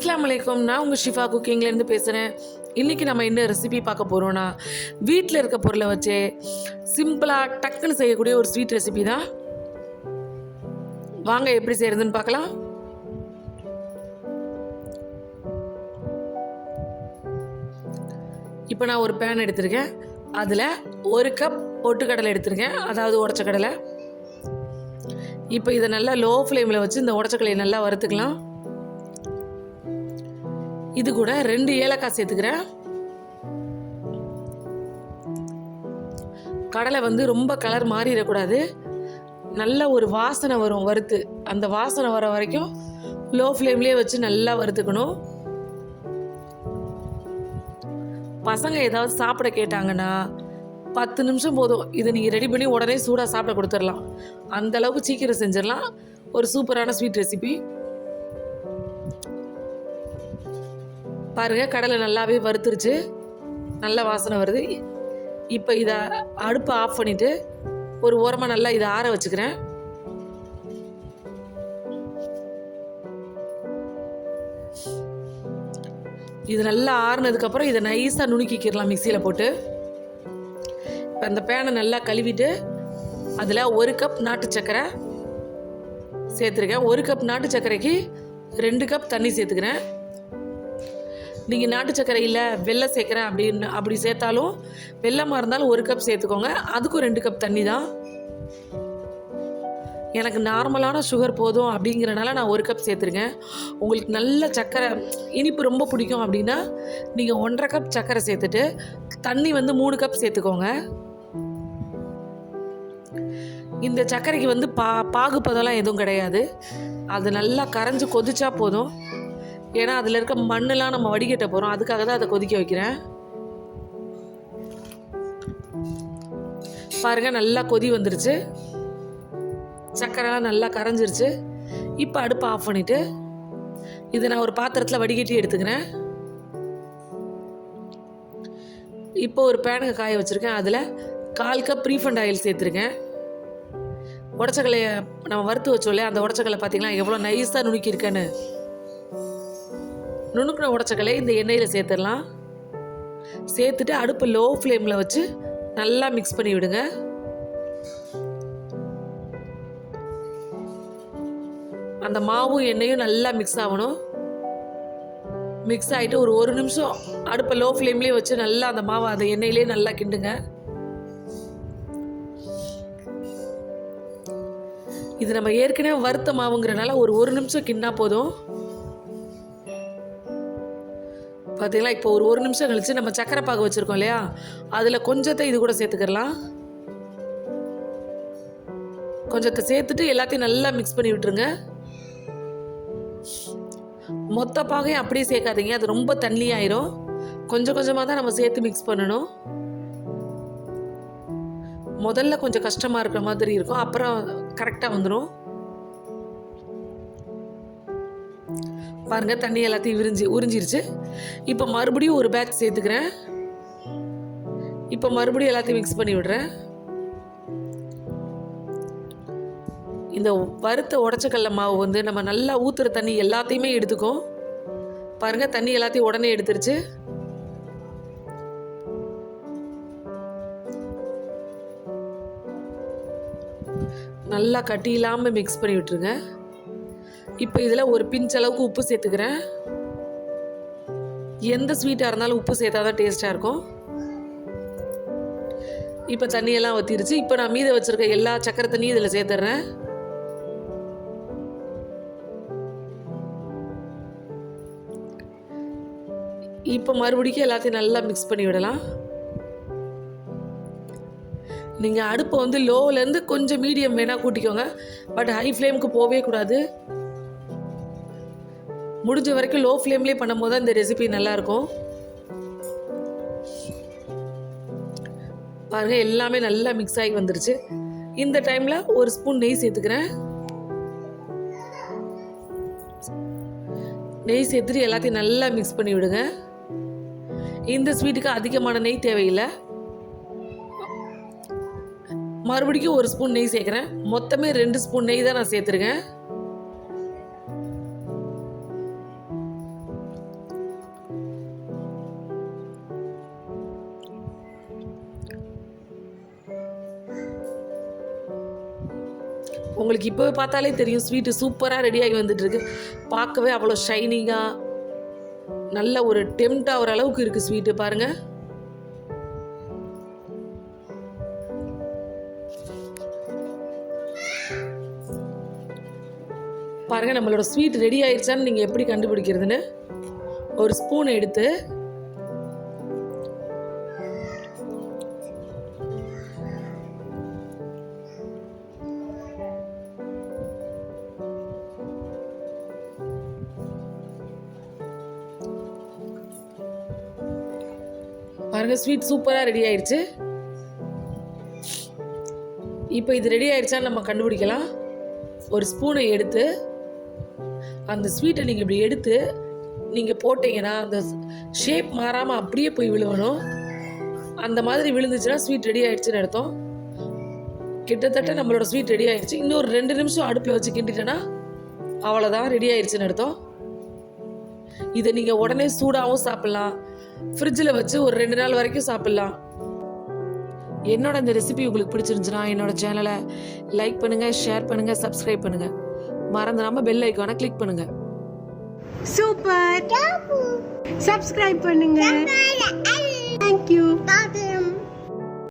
அஸ்ஸலாமு அலைக்கும். நான் உங்கள் ஷிஃபா குக்கிங்லேருந்து பேசுகிறேன். இன்றைக்கி நம்ம என்ன ரெசிபி பார்க்க போகிறோன்னா, வீட்டில் இருக்க பொருளை வச்சு சிம்பிளாக டக்குன்னு செய்யக்கூடிய ஒரு ஸ்வீட் ரெசிபி தான். வாங்க எப்படி செய்கிறதுன்னு பார்க்கலாம். இப்போ நான் ஒரு பேன் எடுத்திருக்கேன். அதில் 1 கப் பொட்டுக்கடலை எடுத்திருக்கேன், அதாவது உடச்ச கடலை. இப்போ இதை நல்லா லோ ஃப்ளேமில் வச்சு இந்த உடச்சக்கடலையை நல்லா வறுத்துக்கலாம். இது கூட 2 ஏலக்காய் சேர்த்துக்கிறேன். கடலை ரொம்ப கலர் மாறிடக்கூடாது. நல்ல ஒரு வாசனை வரும் வறுத்து. அந்த வாசனை வர வரைக்கும் லோ ஃப்ளேம்லேயே வச்சு நல்லா வறுத்துக்கணும். பசங்க ஏதாவது சாப்பிட கேட்டாங்கன்னா 10 நிமிஷம் போதும். இதை நீங்கள் ரெடி பண்ணி உடனே சூடாக சாப்பிட கொடுத்துடலாம். அந்த அளவுக்கு சீக்கிரம் செஞ்சிடலாம். ஒரு சூப்பரான ஸ்வீட் ரெசிபி. பாருங்கள், கடலை நல்லாவே வறுத்துருச்சு, நல்ல வாசனை வருது. இப்போ இதை அடுப்பை ஆஃப் பண்ணிவிட்டு ஒரு ஓரமாக நல்லா இதை ஆற வச்சுக்கிறேன். இது நல்லா ஆறுனதுக்கப்புறம் இதை நைஸாக நுணுக்கிக்கிடலாம் மிக்சியில் போட்டு. இப்போ அந்த பேனை நல்லா கழுவிட்டு அதில் 1 கப் நாட்டு சர்க்கரை சேர்த்துருக்கேன். 1 கப் நாட்டு சர்க்கரைக்கு 2 கப் தண்ணி சேர்த்துக்கிறேன். நீங்கள் நாட்டு சர்க்கரை இல்லை வெல்லம் சேர்க்குறேன் அப்படி சேர்த்தாலும், வெல்லமாக இருந்தாலும் 1 கப் சேர்த்துக்கோங்க. அதுக்கும் 2 கப் தண்ணி தான். எனக்கு நார்மலான சுகர் போதும் அப்படிங்கிறனால நான் 1 கப் சேர்த்துருக்கேன். உங்களுக்கு நல்ல சர்க்கரை இனிப்பு ரொம்ப பிடிக்கும் அப்படின்னா நீங்கள் 1.5 கப் சர்க்கரை சேர்த்துட்டு தண்ணி 3 கப் சேர்த்துக்கோங்க. இந்த சர்க்கரைக்கு பாகுப்பதெல்லாம் எதுவும் கிடையாது. அது நல்லா கரைஞ்சி கொதிச்சா போதும். ஏன்னா அதில் இருக்க மண்ணெலாம் நம்ம வடிகட்ட போகிறோம், அதுக்காக தான் அதை கொதிக்க வைக்கிறேன். பாருங்கள், நல்லா கொதி வந்துருச்சு, சர்க்கரைலாம் நல்லா கரைஞ்சிருச்சு. இப்போ அடுப்பை ஆஃப் பண்ணிவிட்டு இதை நான் ஒரு பாத்திரத்தில் வடிகட்டி எடுத்துக்கிறேன். இப்போ ஒரு பேனுக்கு காய வச்சுருக்கேன். அதில் 1/4 கப் ரீஃபண்ட் ஆயில் சேர்த்துருக்கேன். உடச்சக்கலையை நம்ம வறுத்து வச்சோம்ல, அந்த உடச்சக்கலை பார்த்திங்களா எவ்வளோ நைஸாக நுணுக்கியிருக்கேன்னு. நுணுக்கின உடச்சக்கலை இந்த எண்ணெயில் சேர்த்துடலாம். சேர்த்துட்டு அடுப்பு லோ ஃப்ளேமில் வச்சு நல்லா மிக்ஸ் பண்ணி விடுங்க. அந்த மாவும் எண்ணெயும் நல்லா மிக்ஸ் ஆகணும். மிக்ஸ் ஆகிட்டு ஒரு 1 நிமிஷம் அடுப்பை லோ ஃப்ளேம்லேயே வச்சு நல்லா அந்த மாவை அந்த எண்ணெயிலே நல்லா கிண்டுங்க. இது நம்ம ஏற்கனவே வறுத்த மாவுங்கிறனால ஒரு 1 நிமிஷம் கிண்டா போதும். பார்த்தீங்களா, இப்போ ஒரு 1 நிமிஷம் கழிச்சு நம்ம சக்கரை பாகு வச்சுருக்கோம் இல்லையா, அதில் கொஞ்சத்தை இது கூட சேர்த்துக்கலாம். கொஞ்சத்தை சேர்த்துட்டு எல்லாத்தையும் நல்லா மிக்ஸ் பண்ணி விட்டுருங்க. மொத்த பாகையும் அப்படியே சேர்க்காதீங்க, அது ரொம்ப தண்ணி ஆயிரும். கொஞ்சம் கொஞ்சமாக தான் நம்ம சேர்த்து மிக்ஸ் பண்ணணும். முதல்ல கொஞ்சம் கஷ்டமாக இருக்கிற மாதிரி இருக்கும், அப்புறம் கரெக்டாக வந்துடும். பாருங்கள், தண்ணி எல்லாத்தையும் உறிஞ்சிருச்சு. இப்போ மறுபடியும் ஒரு பேட்ச் சேர்த்துக்கிறேன். இப்போ மறுபடியும் எல்லாத்தையும் மிக்ஸ் பண்ணி விடுறேன். இந்த வறுத்த உடச்சக்கடலை மாவு நம்ம நல்லா ஊற்றுற தண்ணி எல்லாத்தையுமே எடுத்துக்கும். பாருங்கள், தண்ணி எல்லாத்தையும் உடனே எடுத்துருச்சு. நல்லா கட்டி இல்லாமல் மிக்ஸ் பண்ணி விட்டுருங்க. இப்போ இதில் ஒரு பிஞ்ச் அளவுக்கு உப்பு சேர்த்துக்கிறேன். எந்த ஸ்வீட்டாக இருந்தாலும் உப்பு சேர்த்தா தான் டேஸ்ட்டாக இருக்கும். இப்போ தண்ணியெல்லாம் ஊற்றிருச்சு. இப்போ நான் மீத வச்சுருக்க எல்லா சக்கரை தண்ணியும் இதில் சேர்த்துட்றேன். இப்போ மறுபடியும் எல்லாத்தையும் நல்லா மிக்ஸ் பண்ணி விடலாம். நீங்கள் அடுப்பை லோவிலேருந்து கொஞ்சம் மீடியம் வேணால் கூட்டிக்கோங்க, பட் ஹை ஃப்ளேமுக்கு போகவே கூடாது. முடிஞ்ச வரைக்கும் லோ ஃப்ளேம்லேயே பண்ணும்போது தான் இந்த ரெசிபி நல்லாயிருக்கும். பாருங்கள், எல்லாமே நல்லா மிக்ஸ் ஆகி வந்துருச்சு. இந்த டைமில் ஒரு ஸ்பூன் நெய் சேர்த்துக்கிறேன். நெய் சேர்த்துட்டு எல்லாத்தையும் நல்லா மிக்ஸ் பண்ணி விடுங்க. இந்த ஸ்வீட்டுக்கு அதிகமான நெய் தேவையில்லை. மறுபடியும் ஒரு ஸ்பூன் நெய் சேர்க்குறேன். மொத்தமே 2 ஸ்பூன் நெய் தான் நான் சேர்த்துருக்கேன். உங்களுக்கு இப்போ பார்த்தாலே தெரியும் ஸ்வீட்டு சூப்பராக ரெடியாகி வந்துட்டுருக்கு. பார்க்கவே அவ்வளோ ஷைனிங்காக நல்ல ஒரு டெம்ட் ஆகிற அளவுக்கு இருக்குது ஸ்வீட்டு பாருங்கள். பாருங்கள் நம்மளோட ஸ்வீட் ரெடி ஆயிடுச்சான்னு நீங்கள் எப்படி கண்டுபிடிக்கிறதுன்னு ஒரு ஸ்பூன் எடுத்து பாருங்க ஸ்வீட் சூப்பராக ரெடி ஆயிடுச்சு. இப்போ இது ரெடி ஆயிடுச்சான்னு நம்ம கண்டுபிடிக்கலாம். ஒரு ஸ்பூனை எடுத்து அந்த ஸ்வீட்டை நீங்கள் இப்படி எடுத்து நீங்கள் போட்டிங்கன்னா அந்த ஷேப் மாறாமல் அப்படியே போய் விழுவணும். அந்த மாதிரி விழுந்துச்சுன்னா ஸ்வீட் ரெடி ஆயிடுச்சுன்னு அர்த்தம். கிட்டத்தட்ட நம்மளோட ஸ்வீட் ரெடி ஆயிடுச்சு. இன்னொரு 2 நிமிஷம் அடுப்பில் வச்சு கிண்டிட்டேன்னா அவ்வளோதான், ரெடி ஆயிடுச்சுன்னு அர்த்தம். இதை நீங்கள் உடனே சூடாகவும் சாப்பிட்லாம், ஃப்ரிட்ஜில் வச்சு ஒரு 2 நாள் வரைக்கும் சாப்பிட்லாம். என்னோட இந்த ரெசிபி உங்களுக்கு பிடிச்சிருந்துச்சுன்னா என்னோட சேனலை லைக் பண்ணுங்கள், ஷேர் பண்ணுங்கள், சப்ஸ்கிரைப் பண்ணுங்கள். மறந்துடாமல் பெல் ஐக்கானை கிளிக் பண்ணுங்கள். சூப்பர். சப்ஸ்கிரைப் பண்ணுங்க. தேங்க்யூ.